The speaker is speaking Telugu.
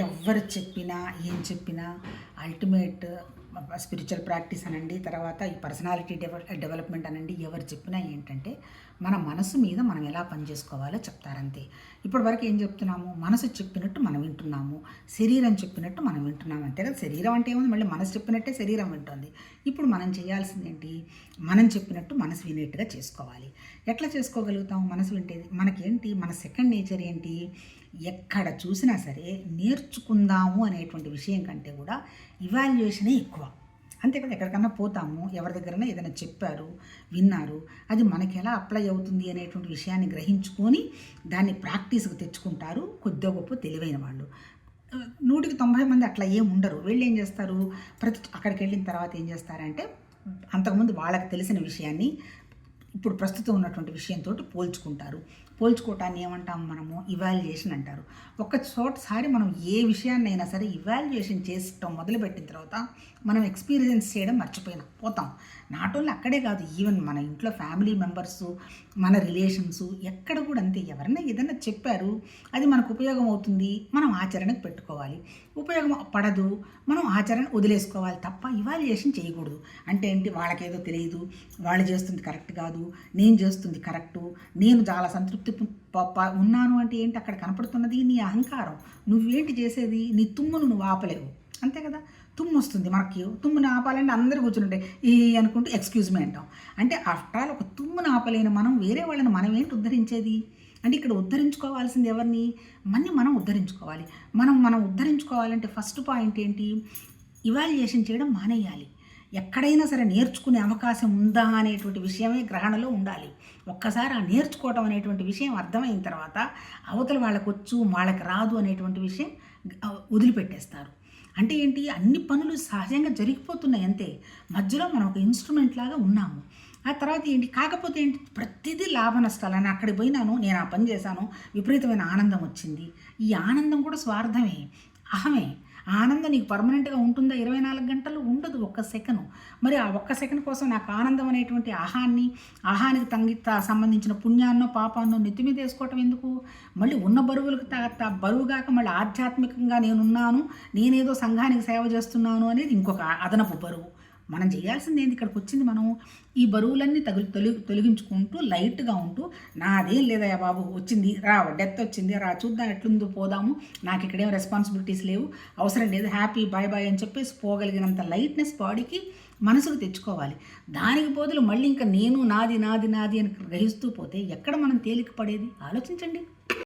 ఎవ్వరు చెప్పినా ఏం చెప్పినా అల్టిమేట్ స్పిరిచువల్ ప్రాక్టీస్ అనండి, తర్వాత ఈ పర్సనాలిటీ డెవలప్మెంట్ అనండి, ఎవరు చెప్పినా ఏంటంటే మన మనసు మీద మనం ఎలా పనిచేసుకోవాలో చెప్తారంతే. ఇప్పటి వరకు ఏం చెప్తున్నాము? మనసు చెప్పినట్టు మనం వింటున్నాము, శరీరం చెప్పినట్టు మనం వింటున్నాము అంతే కదా. శరీరం అంటే ఏముంది, మళ్ళీ మనసు చెప్పినట్టే శరీరం వింటుంది. ఇప్పుడు మనం చేయాల్సింది ఏంటి? మనం చెప్పినట్టు మనసు వినేట్టుగా చేసుకోవాలి. ఎట్లా చేసుకోగలుగుతాం మనసు వింటేది? మనకేంటి, మన సెకండ్ నేచర్ ఏంటి? ఎక్కడ చూసినా సరే నేర్చుకుందాము అనేటువంటి విషయం కంటే కూడా ఇవాల్యుయేషనే ఎక్కువ. అంతే కదా. ఎక్కడికన్నా పోతాము, ఎవరి దగ్గరైనా ఏదైనా చెప్పారు, విన్నారు, అది మనకి ఎలా అప్లై అవుతుంది అనేటువంటి విషయాన్ని గ్రహించుకొని దాన్ని ప్రాక్టీస్కి తెచ్చుకుంటారు కొద్దిగా గొప్ప తెలివైన వాళ్ళు. 100కి 90 మంది అట్లా ఏం ఉండరు. వీళ్ళు ఏం చేస్తారు, అక్కడికి వెళ్ళిన తర్వాత ఏం చేస్తారంటే అంతకుముందు వాళ్ళకి తెలిసిన విషయాన్ని ఇప్పుడు ప్రస్తుతం ఉన్నటువంటి విషయంతో పోల్చుకుంటారు. పోల్చుకోవటాన్ని ఏమంటాము మనము? ఇవాల్యుయేషన్ అంటారు. ఒక్కసారి మనం ఏ విషయాన్నైనా సరే ఇవాల్యుయేషన్ చేసటం మొదలుపెట్టిన తర్వాత మనం ఎక్స్పీరియన్స్ చేయడం పోతాం. నాట్ ఓన్లీ అక్కడే కాదు, ఈవెన్ మన ఇంట్లో ఫ్యామిలీ మెంబర్స్, మన రిలేషన్స్, ఎక్కడ కూడా అంతే. ఎవరైనా ఏదైనా చెప్పారు, అది మనకు ఉపయోగం అవుతుంది, మనం ఆచరణకు పెట్టుకోవాలి. ఉపయోగం పడదు, మనం ఆచరణ వదిలేసుకోవాలి తప్ప ఇవాల్యుయేషన్ చేయకూడదు. అంటే ఏంటి, వాళ్ళకేదో తెలియదు, వాళ్ళు చేస్తుంది కరెక్ట్ కాదు, నేను చేస్తుంది కరెక్టు, నేను చాలా సంతృప్తి ఉన్నాను అంటే ఏంటి, అక్కడ కనపడుతున్నది నీ అహంకారం. నువ్వేంటి చేసేది? నీ తుమ్మును నువ్వు ఆపలేవు, అంతే కదా. తుమ్ము వస్తుంది, మనకి తుమ్మును ఆపాలంటే అందరూ కూర్చుంటే ఈ అనుకుంటూ ఎక్స్క్యూజ్ మీ అంటాం. అంటే ఆఫ్టర్ ఆల్ ఒక తుమ్మును ఆపలేని మనం వేరే వాళ్ళని మనం ఏంటి ఉద్ధరించేది? అంటే ఇక్కడ ఉద్ధరించుకోవాల్సింది ఎవరిని? మనం ఉద్ధరించుకోవాలి. మనం ఉద్ధరించుకోవాలంటే ఫస్ట్ పాయింట్ ఏంటి? ఇవాల్యుయేషన్ చేయడం మానేయాలి. ఎక్కడైనా సరే నేర్చుకునే అవకాశం ఉందా అనేటువంటి విషయమే గ్రహణలో ఉండాలి. ఒక్కసారి ఆ నేర్చుకోవటం అనేటువంటి విషయం అర్థమైన తర్వాత అవతల వాళ్ళకు వచ్చు, వాళ్ళకి రాదు అనేటువంటి విషయం వదిలిపెట్టేస్తారు. అంటే ఏంటి, అన్ని పనులు సహజంగా జరిగిపోతున్నాయి అంతే. మధ్యలో మనం ఒక ఇన్స్ట్రుమెంట్ లాగా ఉన్నాము. ఆ తర్వాత ఏంటి, కాకపోతే ఏంటి, ప్రతిదీ లాభ నష్టాలని. అక్కడికి పోయినాను, నేను ఆ పని చేశాను, విపరీతమైన ఆనందం వచ్చింది. ఈ ఆనందం కూడా స్వార్థమే, అహమే. ఆనందం నీకు పర్మనెంట్గా ఉంటుందా? 24 గంటలు ఉండదు, ఒక్క సెకను. మరి ఆ ఒక్క సెకండ్ కోసం నాకు ఆనందం అనేటువంటి ఆహానికి సంబంధించిన పుణ్యాన్నో పాపాన్నో నెత్తి మీద వేసుకోవటం ఎందుకు? మళ్ళీ ఉన్న బరువులకు బరువుగాక మళ్ళీ ఆధ్యాత్మికంగా నేనున్నాను, నేనేదో సంఘానికి సేవ చేస్తున్నాను అనేది ఇంకొక అదనపు బరువు. మనం చేయాల్సింది ఏంది? ఇక్కడికి వచ్చింది మనం ఈ బరువులన్నీ తొలగించుకుంటూ లైట్గా ఉంటూ, నాదేం లేదయ్యా బాబు, వచ్చింది రా, డెత్ వచ్చింది రా, చూద్దాం ఎట్లుందో పోదాము, నాకు ఇక్కడేం రెస్పాన్సిబిలిటీస్ లేవు, అవసరం లేదు, హ్యాపీ బాయ్ బాయ్ అని చెప్పేసి పోగలిగినంత లైట్నెస్ బాడీకి మనసుకు తెచ్చుకోవాలి. దానికి బదులు మళ్ళీ ఇంకా నేను నాది నాది నాది అని గ్రహిస్తూ పోతే ఎక్కడ మనం తేలిక పడేది? ఆలోచించండి.